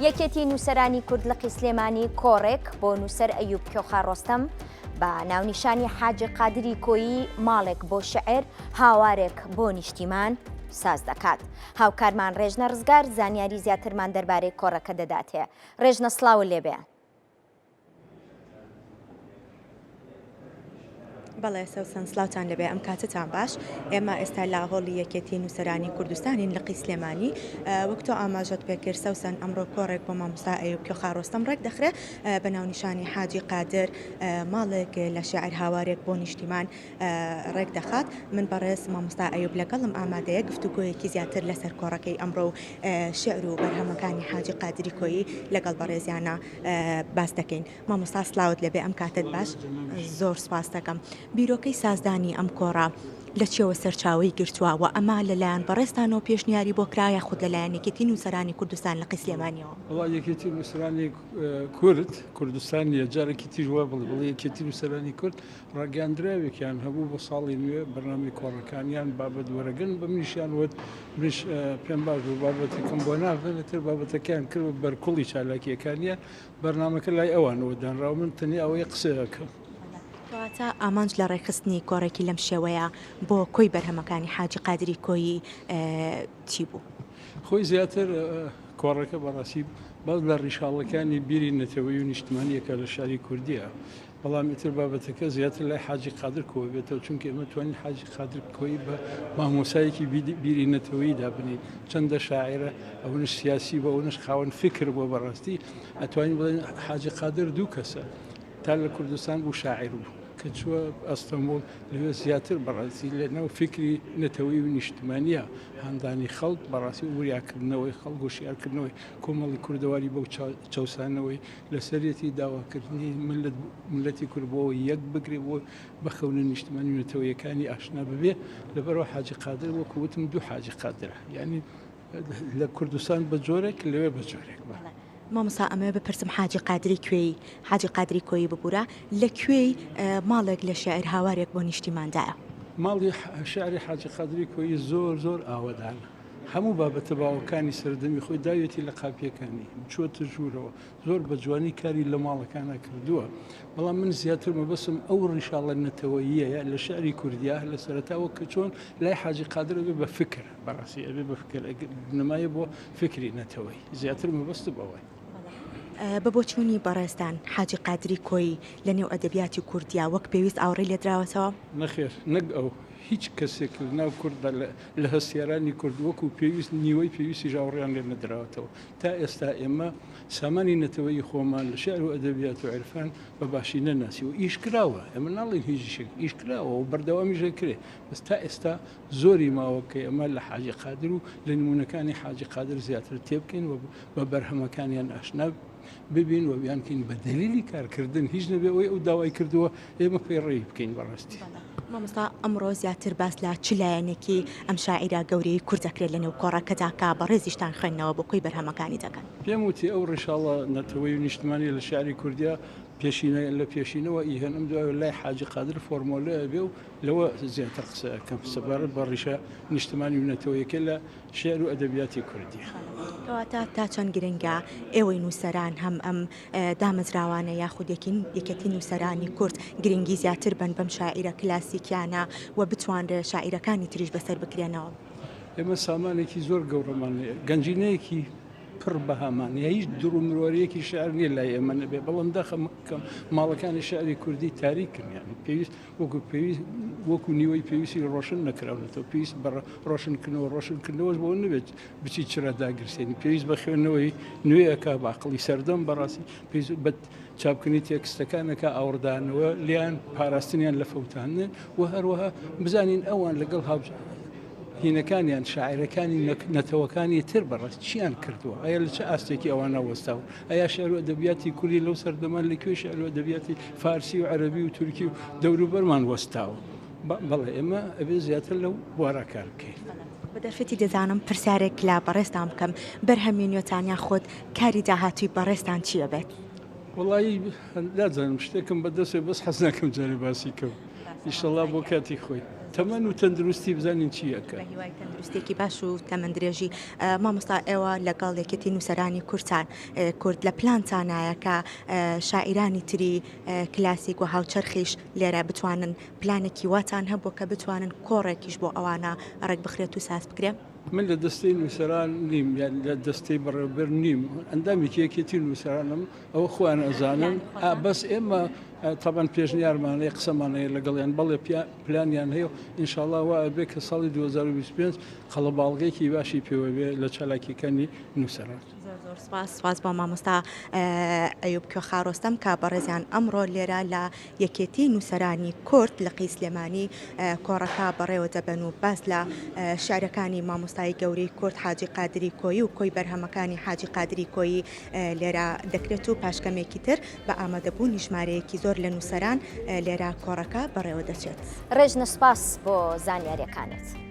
یەکێتی نووسەرانی کورد لە قیسلێمانی کۆڕێک بۆ نووسەر ئەیوب کۆخا ڕۆستەم بە ناونیشانی حاجی قادری کۆیی ماڵێک بۆ شعر هاوارێک بۆ نیشتیمان ساز دەکات. هاوکارمان ڕێژنە ڕزگار زانیاری زیاترمان دەربارەی کۆڕەکە دەداتێ. ڕێژنە سڵاو لێبێ. بەڵێ سەوسن سلااوان لەبێ ئەم کاتتان باش ئێمە ئێستا لا هۆڵی یەکێتی نووسەرانی کوردستانین لە قیسلێمانی وەکتۆ ئاماژەت پێکرد سەوسن ئەمڕۆ کۆڕێک بۆ مامۆستا ئەیوب کۆخا ڕۆستەم ڕێک دەخرێ بە ناونیشانی حاجی قادر ماڵێک لە شاعر هاوارێک بۆ نیشتیمان ڕێک دەخات. من بەڕێز مامۆستا ئەیوب لەگەڵم ئامادەیە گفتوگۆیەکی زیاتر لەسەر کۆڕەکەی ئەمڕۆ شعر و بەرهەمەکانی حاجی قادری کۆیی لەگەڵ بەڕێزیانە باس دەکەین. مامۆستا سلااوت لەبێ ئەم کاتت باش زۆر سپاس دەکەم. بیرۆکەی سازدانی ئەم کۆڕە لە چێوە سەرچاوی گرتووە ئەمە لەلایەن بەڕێستانەوە پێشنیاری بۆ کرایە خود لەلایەن یەکێتی نووسەرانی کوردستان لە قیسلێمانیەوە. وڵا یەکێتی نووسەرانی کوردستانی جارێکی تیژوە بڵێ یەکێتی نووسەرانی کورد ڕاگەاندراوێکیان هەبوو بۆ ساڵی نوێ بەرنامی کۆڕەکانیان بابەت وەرەگەن بە منیشیان وت منیش پێم باش بوو بابەتێکم بۆ ناڵێتتر بابەتەکەیان کرد بەرکوڵی چالاکیەکانیان بەرنامەکە لای ئەوانەوە دانراو من تەنیا ئەوەیە قسەکەم. تا ئامانج لە ڕێخستنی کۆڕێکی لەم شێوەیە بۆ کۆی بەرهەمەکانی حاجی قادری کۆیی چی بوو؟ خۆی زیاتر کۆڕەکە بەڕاستی باز لە ڕیشاڵەکانی بیری نەتەوەی و نیشتمانیەکە لە شاری کوردیە. بەڵام ئیتر بابەتەکە زیاتر لای حاجی قادر کۆ بێتەوە چونکە ئێمە توانین حاجی قادر کۆی بە مامۆسایەکی بیری نەتەوەی دابنین. چەندە شاعرە ئەوەش سیاسی بە ئەوەش خاوەن فکر بۆ بەڕاستی ئەتوانین بڵێن حاجی قادر دوو کەسە تا لە کوردستان بوو شاعر بوو کە چووە ئەستەمبۆڵ لەوێ زیاتر بەڕاستی لەنەوە فکری نەتەوەی و نیشتمانیە هەندانی خەڵک بەڕاستی وریاکردنەوەی خەڵک و شیارکردنەوەی کۆمەڵی کوردەواری بەو چەوسانەوەی لەسەرەتی داواکردنی ملەتی کورد بۆ یەک بگرێ بۆ بەخەونە نیشتمانی و نەتەوەیەکانی ئاشنا ببێ لەبەرەوە حاجی قادر وەکو وتم دوو حاجی قادرە یعنی لە کوردستان بە جۆرێک لەوێ بە جۆرێک. مامۆستا ئەمە بپرسم حاجی قادری کوێی حاجی قادری کۆیی ببوورە لە کوێی ماڵێک لە شاعر هاوارێک بۆ نیشتیماندایە. ماڵی شعری حاجی قادری کۆیی زۆر ئاوەدانە هەموو بابەتە باوەکانی سەردەمی خۆی داوێتی لە قاپیەکانی چۆتە ژوورەوە زۆر بە جوانی کاری لە ماڵەکانە کردووە. بەڵام من زیاتر مەبەسم ئەو ڕیشاڵە نەتەوەییە لە شعری کوردیا لە سەرەتاوە کە چۆن لای حاجی قادر ئەبێ بە فکر بەڕاستی ئەبێ بە فکر نمایە بۆ فکری نەتەوەی زیاتر مەبەست بەوەی. بە بۆچوونی بەڕێستان حاجی قادری کۆیی لە نێو ئەدەبیاتی کوردیا وەک پێویست ئاوڕێ لێدراوەتەوە؟ نەخێر نەک ئەو هیچ کەسێک ناو کوردە لە هەستیارانی کورد وەکو پێویست نیوەی پێویستی ژاوڕیان لێ نەدراوەتەوە. تا ئێستا ئێمە سامانی نەتەوەی خۆمان لە شعر و ئەدەبیات و عرفان بە باشی نەناسی و ئیشکراوە ئەمە ناڵێن هیچ ئیشکراوە و بەردەوامیژە کرێ بەس تا ئێستا زۆری ماوەکە ئەمە لە حاجی قادر و لە نمونونەکانی حاجی قادر زیاتر تێبکەین و بە بەرهەمەکانیان ئاشنا ببین و بیانکەین بە دلیلی کارکردن هیچ نەبێ ئەوەی ئەو داوای کردووە ئێمە پێڕێی بکەین بەڕاستی. مامۆستا ئەمڕۆ زیاتر باس لە چ لایەنێکی ئەم شاعیرە گەورەی کورد دەکرێت لە نێو کۆڕەکەدا کا بە ڕێزیشتان خوێندنەوە بۆ کۆی بەرهەمەکانی دەکەن. پێم وتی ئەو ڕێشاڵە نەتەوەی و نیشتمانی لە شعری کوردیا لە پێشینەوە ئیهێنم دوای لای حاجی قادر فۆرمۆلە بێ و لەوە زیاتر قسەکەم سەبارەت بە ڕیشە نیشتمانی و نەتەوەیەکە لە شعر و ئەدەبیاتی کوردی. کەواتە تا چەند گرنگە ئێوەی نووسەران هەم ئەم دامەزراوانە یاخودێکین یەکەتی نووسەرانی کورد گرنگی زیاتر بن بەم شاعیرە کلاسیکیانە و بتوانرێ شاعیرەکانی تریش بەسەر بکرێنەوە. ئێمە سامانێکی زۆر گەورەمان گەنجینەیەکی پڕ بەهامان یا هیچ دڕ و مرۆریەکی شعر نییە لای ئێمە نەبێ بەڵام داخەکەم ماڵەکانی شعری کوردی تاریکن یعنی پێویست وەکو نیوەی پێویستی ڕۆشن نەکراونێتەوە پێویست بە ڕۆشنکردنەوەش بۆ نەبێت بچی چرا داگرسێنی پێویست بە خوێندنەوەی نوێیەکە باقلی سەردەم بەڕاستی پێویست بە چاپکردنی تێکستەکانەکە ئاوردانەوە لیان پاراستنیان لە فەوتاندن و هەروەها بزانین ئەوان لەگەڵ هینەکانیان شاعیرەکانی نەتەوەکانی تر بەڕاست چیان کردووە ئایا لە چه ئاستێکی ئەوانە وەستاوە ئایا شعر و ئەدەبیاتی کوردی لەو سەردەمان لەکوێ شعر و ئەدەبیاتی فارسی و عەرەبی و تورکی و دەوروبەرمان وەستاوە. بەڵێ ئێمە ئەبێ زیاتر لەو بوارە کار بکەین. بە دەرفەتی دەزانم پرسیارێک لا بەڕێستان بکەم بەرهەمێنیۆتانیا خۆت کاری داهاتووی بەڕێستان چییە بێت؟ وڵایی نازانم شتێکم بەدەستێ بەس حەز ناکەم جارێ باسی کەم ئینشەڵڵا بۆ کاتی خۆی. تەمەن و تەندروستی بزانین چیەکە. بە هیوای تەندروستێکی باش و تەمەندرێژی مامۆستا ئێوە لەگەڵ یەکێتی نووسەرانی کورتان کورد لە پلانتانایە کە شاعیرانی تری کلاسیک و هاوچەرخیش لێرە بتوانن پلانێکی واتان هەبوو کە بتوانن کۆڕێکیش بۆ ئەوانە ڕێک بخرێت و ساز بکرێن. من لە دەستەی نووسەران نیم یان لە دەستەی بەڕێوەبەر نیم ئەندامێکی یەکێتی نووسەرانم ئەوە خۆیان ئەزانن بەس ئێمە تابان پێشنیارمانەیە قسەمانەیە لەگەڵیان بەڵێ پلانیان هەیە ئینشاءڵڵا وا ئەبێ کە ساڵی 2025 قەڵەباڵغێکی باشی پێوە بێ لە چالاکیەکانی نووسەران. زۆر سواز بۆ مامۆستا ئەیوب کۆخاڕۆستەم کە بەڕێزیان ئەمڕۆ لێرە لە یەکێتی نووسەرانی کورد لە قی سلێمانی کۆڕەکە بەڕێوە دەبن و باس لە شارەکانی مامۆستای گەورەی کورد حاجی قادری کۆیی و کۆی بەرهەمەکانی حاجی قادری کۆیی لێرە دەکرێت و پاشکەمێکی تر بە ئامادەبوونی ژمارەیەکی زۆر لە نووسەران لێرە کۆڕەکە بەڕێوە دەچێت. ڕێژنە سپاس بۆ زانیاریەکانت.